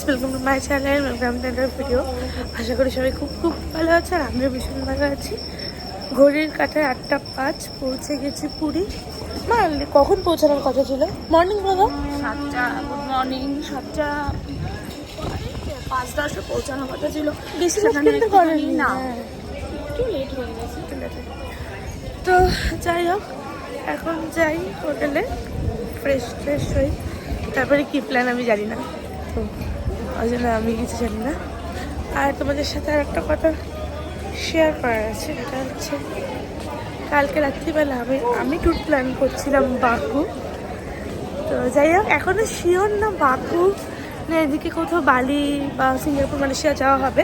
Welcome to my channel, welcome to another video. আশা করি সবাই খুব খুব ভালো আছে আর আমিও ভীষণ ভালো আছি। ঘড়ির কাঁটায় 8:05 পৌঁছে গেছি পুরী। মা কখন পৌঁছানোর কথা ছিল? মর্নিং বলো। 7টা। Good morning. 7টা 5-10 পৌঁছানোর কথা ছিল। বেশি সেখানে কিন্তু একটুখানি করেনি না, হ্যাঁ। একটু লেট হয়ে গেছে। তো যাই হোক, এখন যাই হোটেলে, ফ্রেশ ফ্রেশ হই। তারপরে কী প্ল্যান আমি জানি না, তো ওই জন্য আমি কিছু জানি না। আর তোমাদের সাথে আর একটা কথা শেয়ার করার আছে, সেটা হচ্ছে কালকে রাত্রিবেলা আমি ট্যুর প্ল্যান করছিলাম বাকু। তো যাই হোক, এখনও শিওর না বাকু না এদিকে কোথাও বালি বা সিঙ্গাপুর মালয়েশিয়া যাওয়া হবে।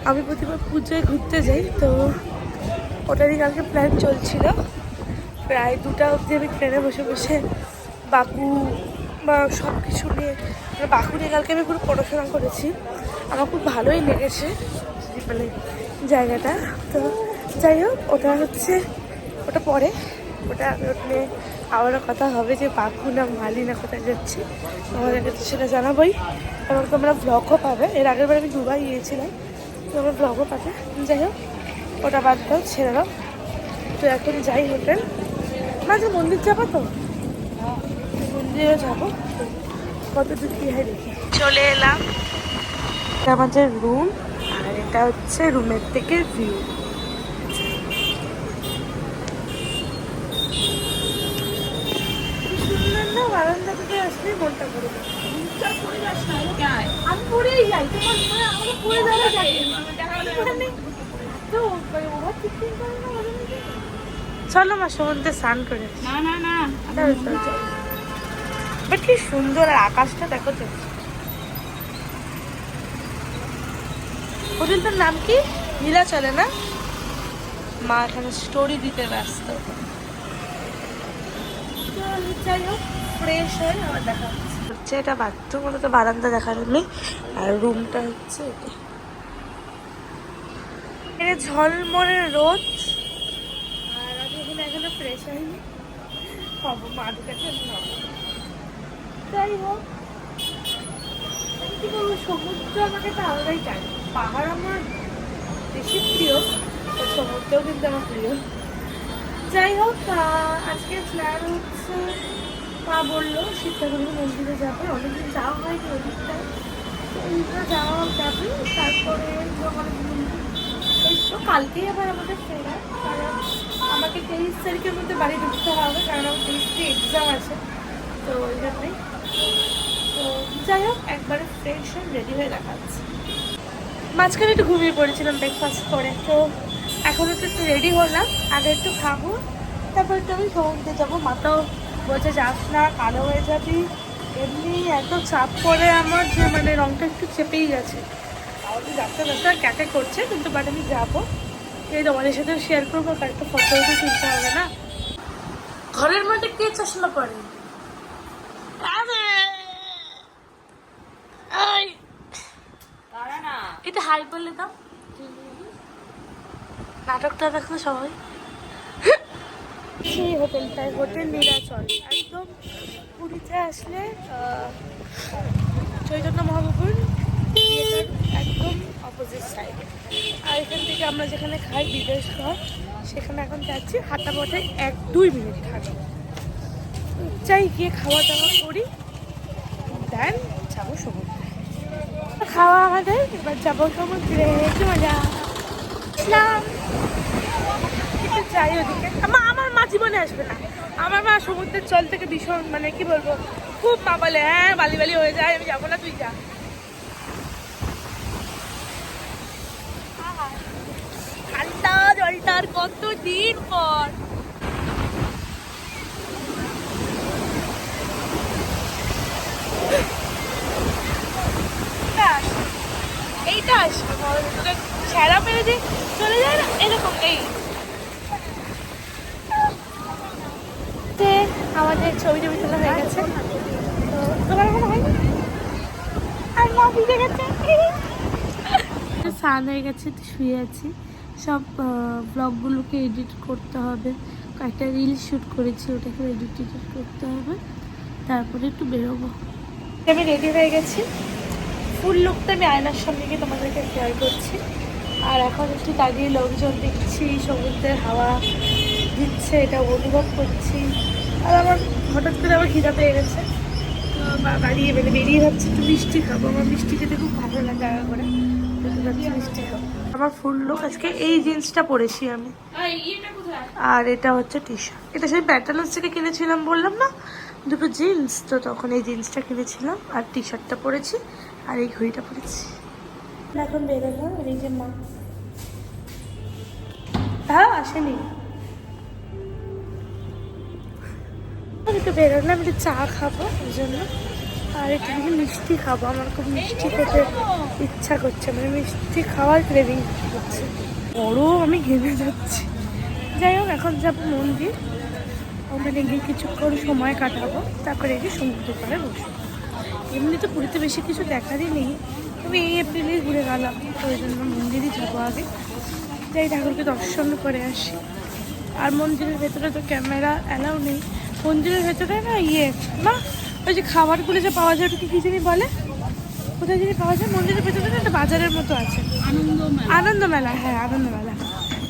আমি প্রতিবার পুজোয় ঘুরতে যাই, তো ওটারই কালকে প্ল্যান চলছিল। প্রায় 2টা অবধি আমি ট্রেনে বসে বসে বাকু বা সব কিছু নিয়ে, বাকু নিয়ে কালকে আমি পুরো পড়াশোনা করেছি। আমার খুব ভালোই লেগেছে মানে জায়গাটা। তো যাই হোক, ওটা পরে, ওটা নিয়ে আবারও কথা হবে যে বাকু না মালি না কোথায় যাচ্ছি, আমাদের কাছে সেটা জানাবোই। এবং তোমরা ব্লগও পাবে। এর আগের বার আমি দুবাই গিয়েছিলাম, তোমরা ব্লগও পাবে। যাই হোক, ওটা বাদ দাও, ছেড়ে দাও। তো এখন যাই হোটেল, মাঝে মন্দির যাবো, তো মন্দিরে যাবো। কত দূর কী হয় দেখি। চলে এলাম, এটা আমাদের রুম আর এটা হচ্ছে রুমের থেকে ভিউ। সুন্দর না, বারান্দা থেকে আসলে মনটা পড়ে যায়। আমি পড়েই যাই, তোমার আমাকে পড়ে যাওয়া যায় তো ওভার থিঙ্কিং করে না। চলো মা সমুদ্রে স্নান করে। না না না, বাট কি সুন্দর, আর আকাশটা দেখো তো। হোটেলটার নাম কি? নীলা চলে না? মা এখানে স্টোরি দিতে ব্যস্ত। যাই হোক, ফ্রেশ হয়ে আবার দেখা হচ্ছে। এটা বাথরুম, ওটা তো বারান্দা দেখার নেই। আর রুমটা হচ্ছে এটা ঝলমলে রোদ। আর আমি এখনো ফ্রেশ হয়নি, হবো মার কাছে হবো। যাই হোক, কি বলবো, সমুদ্র আমাকে একটা আলাদাই চাই। পাহাড় আমার বেশি প্রিয়, সমুদ্রও কিন্তু আমার প্রিয়। যাই হোক, আজকে প্ল্যান হচ্ছে, মা বললো সীতাকুণ্ড মন্দিরে যাবে, অনেকদিন যাওয়া হয়নি ওদিকটা, তো ওইটা যাওয়া যাবে। তারপরে জগন্নাথ মন্দির, এই তো কালকেই আবার আমাদের ফেরা, কারণ আমাকে 23 তারিখের মধ্যে বাড়ি ঢুকতে হবে, কারণ আমার 23 এক্সাম আছে, তো ওই জন্যই। তো যাই হোক, একবারে ফ্রেশ হয়ে রেডি হয়ে দেখা যাচ্ছে। মাঝখানে একটু ঘুমিয়ে পড়েছিলাম ব্রেকফাস্ট করে, তো এখন একটু রেডি হলাম, আগে একটু খাবো, তারপর একটু আমি সমুদ্রে যাবো। মাথাও বলছে যাস না, কালো হয়ে যাবি। এমনি এত চাপ করে আমার যে মানে রংটা একটু চেপেই গেছে। আমাকে ডাক্তার ক্যাকে করছে, কিন্তু বাট আমি যাবো, এই তোমাদের সাথে শেয়ার করবো, তার একটা ফটো তুলতে হবে না। ঘরের মধ্যে কে চশমা পরে? এটা হাই বললে দাও, নাটকটা দেখো সবাই। সেই হোটেলটায়, হোটেল নীলাচল, একদম পুরীতে আসলে চৈতন্য মহাপ্রভুর থিয়েটার একদম অপোজিট সাইডে। আর এখান থেকে আমরা যেখানে খাই বিদেশ ঘর, সেখানে এখন যাচ্ছি, হাঁটা পথে 1-2 মিনিট থাকে। চাই গিয়ে খাওয়া দাওয়া করি, দেন যাবো সমুদ্রে। খাওয়া আমাদের, এবার যাবো সমুদ্রে। কি মজা। একটু যাই ওদিকে। আমার মা জীবনে আসবে না। আমার মা সমুদ্রের জল থেকে ভীষণ মানে কি বলবো, খুব মা বলে হ্যাঁ বালি বালি হয়ে যায়, আমি যাবো না, তুই যা। ঠান্ডা জলটার কত দিন পর। এইটা আসবে ছেঁড়া পেরে দিয়ে চলে যায় না, এরকম। এই আমাদের ছবি টবি তোলা হয়ে গেছে, তো তোমার কোনো হয়নি। আর মা ভিজে গেছে, স্নান হয়ে গেছে, তো শুয়ে আছি। সব ব্লগগুলোকে এডিট করতে হবে, কয়েকটা রিলস শ্যুট করেছি, ওটাকে এডিট করতে হবে, তারপরে একটু বেরোবো। আমি রেডি হয়ে গেছি, ফুল লুকটা আমি আয়নার সামনে গিয়ে তোমাদেরকে শেয়ার করছি। আর এখন একটু দাঁড়িয়ে লোকজন দেখছি, সমুদ্রের হাওয়া দিচ্ছে, এটা অনুভব করছি। আর আমার হঠাৎ করে আবার খিদা পেয়ে গেছে, তো বেরিয়ে যাচ্ছে একটু মিষ্টি খাবো। আমার মিষ্টি খেতে খুব ভালো লাগে জায়গা করে, মিষ্টি খাবো। আমার ফুল লুক আজকে এই জিন্সটা পরেছি আমি, আর এটা হচ্ছে টি শার্ট। এটা সেই প্যাটার্নস থেকে কিনেছিলাম, বললাম না দুটো জিন্স, তো তখন এই জিন্সটা কিনেছিলাম আর টি শার্টটা পরেছি আর এই ঘড়িটা পরেছি। এখন বেরোলাম, আর এই যে মা আসেনি, একটু বেরোলাম, একটু চা খাবো ওই জন্য, আর একটু মিষ্টি খাবো। আমার খুব মিষ্টি খেতে ইচ্ছা করছে, মানে মিষ্টি খাওয়ার ক্রেভিং করছে বড়, আমি ঘেমে যাচ্ছি। যাই হোক, এখন যাবো মন্দির, ওখানে গিয়ে কিছুক্ষণ সময় কাটাবো, তারপরে গিয়ে সমুদ্র পাড়ে বসবো। এমনি তো পুরীতে বেশি কিছু দেখারই নেই, তবে এই এপ্রিলেই ঘুরে গেলাম, তো ওই জন্য মন্দিরই যাবো আগে, যাই ঠাকুরকে দর্শন করে আসি। আর মন্দিরের ভেতরে তো ক্যামেরা অ্যালাউ নেই। মন্দিরের ভেতরে না না ওই যে খাবারগুলো যে পাওয়া যায়, ওটাকে কী জানি বলে, কোথায় জানি পাওয়া যায়, মন্দিরের ভেতরে না একটা বাজারের মতো আছে, আনন্দ মেলা। হ্যাঁ, আনন্দ মেলা।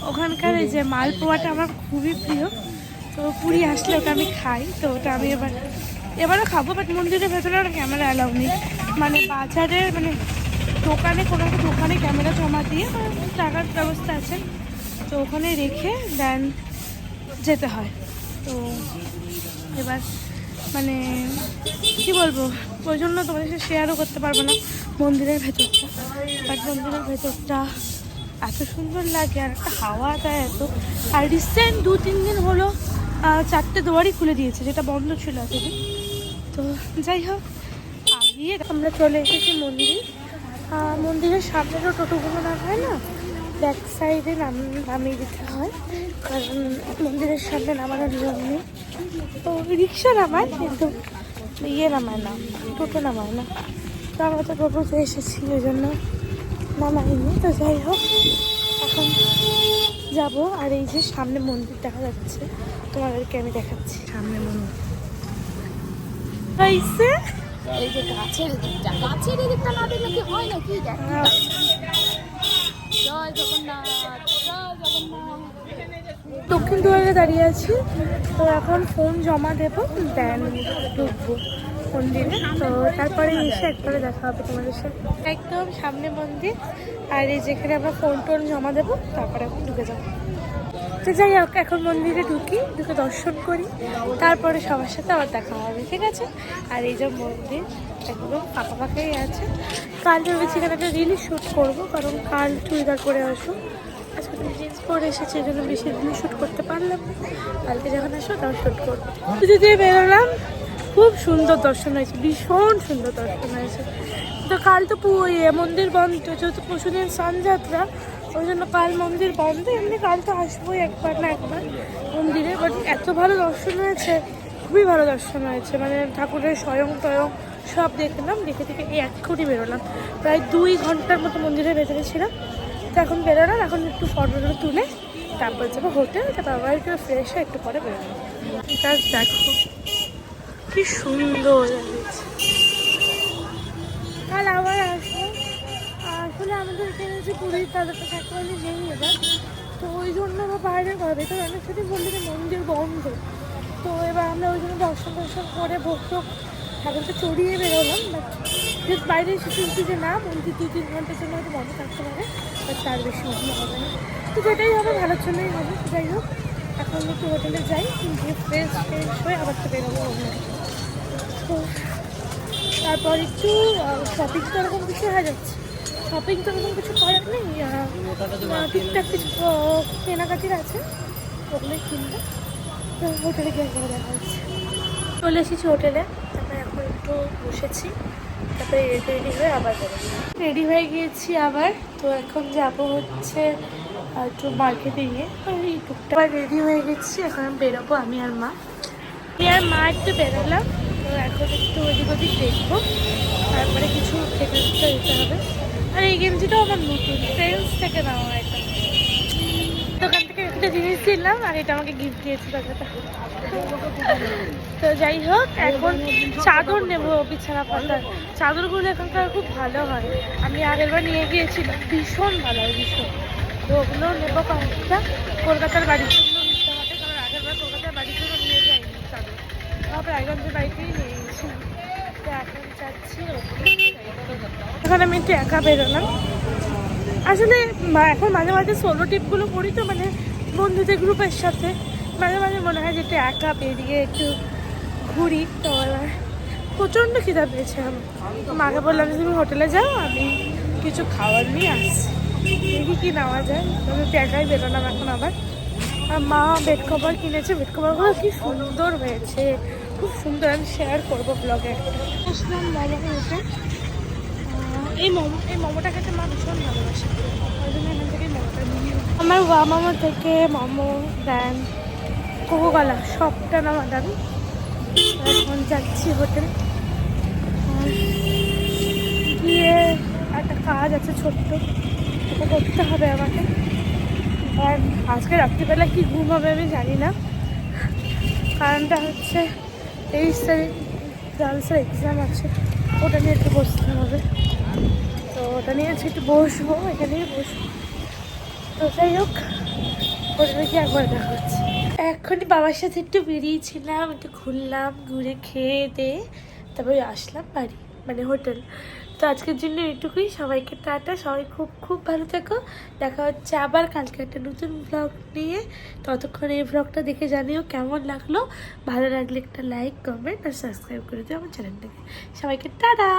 ওখানকার এই যে মালপোয়াটা আমার খুবই প্রিয়, তো পুরী আসলে ওটা আমি খাই, তো ওটা আমি এবারও খাবো। বাট মন্দিরের ভেতরে আর ক্যামেরা অ্যালাউ নেই, মানে বাজারের মানে দোকানে কোনো একটা দোকানে ক্যামেরা জমা দিয়ে টাকার ব্যবস্থা আছে, তো ওখানে রেখে দেন যেতে হয়। তো এবার মানে কি বলবো, ওই জন্য তোমাদের সাথে শেয়ারও করতে পারবো না মন্দিরের ভেতরটা। বাট মন্দিরের ভেতরটা এত সুন্দর লাগে, আর একটা হাওয়া দেয় এত। আর রিসেন্ট 2-3 দিন হলো 4টে দুয়ারই খুলে দিয়েছে, যেটা বন্ধ ছিল এতদিন। তো যাই হোক, আগিয়ে আমরা চলে এসেছি মন্দির। মন্দিরের সামনেরও টোটোগুলো না হয় না, ব্যাক সাইডে নামিয়ে দিতে হয়, কারণ মন্দিরের সামনে নামানোর নিয়ম নেই। তো রিক্সা নামায়, কিন্তু নামায় না, টোটো নামায় না। তো আমরা তো টোটোতে এসেছি, ওই জন্য নামাইনি। তো যাই হোক, এখন যাব। আর এই যে সামনে মন্দির দেখা যাচ্ছে, তোমাদেরকে আমি দেখাচ্ছি সামনে মন্দির। এই যে গাছের দিকটা না দেখলে কি হয় নাকি? জয় জগন্নাথ, জয় জগন্নাথ। দক্ষিণ দুয়ারে দাঁড়িয়ে আছি, তো এখন ফোন জমা দেবো, দেন ঢুকবো মন্দিরে। তো তারপরে এসে একবারে দেখা হবে তোমাদের সাথে। একদম সামনে মন্দির, আর এই যেখানে আমরা ফোন টোন জমা দেবো, তারপরে এখন ঢুকে যাবো। তো যাই হোক, এখন মন্দিরে ঢুকে দর্শন করি, তারপরে সবার সাথে আবার দেখা হবে, ঠিক আছে? আর এই যে মন্দির একদম ফাঁকা ফাঁকাই আছে। কাল ভেবেছি এখানে একটা রিলই শ্যুট করবো, কারণ কাল চুড়িদার করে আসবো, আজকে তুমি জিন্স পরে এসেছি, এই জন্য বেশি দিনই শ্যুট করতে পারলাম না। কালকে যখন আসবো তখন শ্যুট করবো। পুজো দিয়ে বেরোলাম, খুব সুন্দর দর্শন হয়েছে, ভীষণ সুন্দর দর্শন হয়েছে। তো কাল তো মন্দির বন্ধ, যেহেতু পরশুদিন স্নানযাত্রা, ওই জন্য কাল মন্দির বন্ধ। এমনি কাল তো আসবোই একবার না একবার মন্দিরে, বাট এত ভালো দর্শন হয়েছে, খুবই ভালো দর্শন হয়েছে, মানে ঠাকুরের স্বয়ং টয়ং সব দেখলাম। দেখে এই এক্ষুনি বেরোলাম, প্রায় 2 ঘন্টার মতো মন্দিরের ভেতরে ছিলাম। তো এখন বেরোলাম, এখন একটু ফটো তুলে তারপর যাবো হোটেল, তারপর আবার একটু ফ্রেশ হয়ে একটু পরে বেরোলাম। গাছ দেখো কি সুন্দর লাগছে। কাল আবার আসবো, আসলে আমাদের এখানে যে পুরীর তাদেরটা ঠাকুরানি নেই এবার, তো ওই জন্য আমরা বাইরের ঘরে ভেতরে অনেক সাথে বললি যে মন্দির বন্ধ। তো এবার আমরা ওই জন্য দর্শন করে ভোগ ঠাকুরকে চড়িয়ে বেরোলাম। বাট বাইরে এসে শুনছি যে না, মন্দির 2-3 ঘন্টার জন্য হয়তো বন্ধ থাকতে পারে, বাট তার বেশি মনে হবে না। তো যেটাই হবে ভালোর জন্যই হবে। যাই হোক, এখন একটু হোটেলে যাই, গিয়ে ফ্রেশ হয়ে আবার তো বেরোবো অন্য। তো তারপর একটু শপিং তো এরকম কিছু হয়ে যাচ্ছে, শপিং তো এরকম কিছু করার নেই, টুকটাক কিছু কেনাকাটির আছে, ওগুলোই কিনবো। তো হোটেলে গিয়ে একবার দেখা হচ্ছে। চলে এসেছি হোটেলে, তারপরে এখন একটু বসেছি, তারপরে রেডি হয়ে আবার যাবো। রেডি হয়ে গিয়েছি আবার, তো এখন যাবো হচ্ছে একটু মার্কেটে গিয়ে টুকটাক রেডি হয়ে গেছি। এখন বেরোবো আমি আর মা একটু বেরোলাম। তো এখন একটু ওদিক ওদিক দেখবো, তারপরে কিছু খেতে দিতে হবে। আর এই গেঞ্জিটাও আমার নতুন, ট্রেন্ডস থেকে নেওয়া একটা দোকান থেকে একটা জিনিস দিলাম আর এটা আমাকে গিফট দিয়েছে দাদাটা। তো যাই হোক, এখন চাদর নেবো বিছানা পাতার। চাদরগুলো এখানকার খুব ভালো হয়, আমি আগেরবার নিয়ে গিয়েছিলাম, ভীষণ ভালো হয় ভীষণ। তো ওগুলো নেবো কয়েকটা, কলকাতার বাড়ির জন্য নিতে হবে, কারণ আগেরবার কলকাতার বাড়ির জন্য নিয়ে যাইনি চাদর, তারপর রায়গঞ্জের বাড়িতেই নিয়ে গেছিলাম। তো এখন যাচ্ছি এখন আমি একটু একা বেরোলাম। আসলে এখন মাঝে মাঝে সোলো টিপগুলো করি তো, মানে বন্ধুদের গ্রুপের সাথে মাঝে মাঝে মনে হয় যে একটু একা বেরিয়ে একটু ঘুরি। তো এবার প্রচণ্ড খিদা পেয়েছে আমার, মাকে বললাম যে তুমি হোটেলে যাও, আমি কিছু খাবার নিয়ে আসছি, দেখি কি নেওয়া যায়। আমি একটু একাই বেরোলাম এখন আবার। আর মা বেড কভার কিনেছে, বেড কভারগুলো কি সুন্দর হয়েছে, খুব সুন্দর, আমি শেয়ার করবো ব্লগে একটা। আসলাম মোমো খেতে, এই মোমোটা খেতে মা ভীষণ ভালোবাসে, ওই জন্য এখান থেকে মোমোটা নিয়ে আমার মামা থেকে মোমো দেন, কোকোকলা সবটা নেওয়া দাবি। এখন যাচ্ছি হোটেল, গিয়ে একটা কাজ আছে ছোট্ট, ওটা করতে হবে আমাকে। আর আজকে রাত্রিবেলা কি ঘুম হবে আমি জানি না, কারণটা হচ্ছে 23 তারিখ গার্লসের এক্সাম আছে, ওটা নিয়ে একটু বসতে হবে। তো ওটা নিয়ে একটু বসবো, এখানেই বসবো। তো যাই হোক, হোটেলে গিয়ে একবার দেখা হচ্ছে। এখনই বাবার সাথে একটু বেরিয়েছিলাম, একটু ঘুরলাম, ঘুরে খেয়ে দিয়ে তারপরে আসলাম বাড়ি, মানে হোটেল। তো আজকের জন্য এটুকুই, সবাইকে টাটা, সবাই খুব খুব ভালো থেকো। দেখা হচ্ছে আবার কালকে একটা নতুন ব্লগ নিয়ে। ততক্ষণ এই ব্লগটা দেখে জানিও কেমন লাগলো, ভালো লাগলে একটা লাইক, কমেন্ট আর সাবস্ক্রাইব করে দিও আমার চ্যানেলটাকে। সবাইকে টাটা।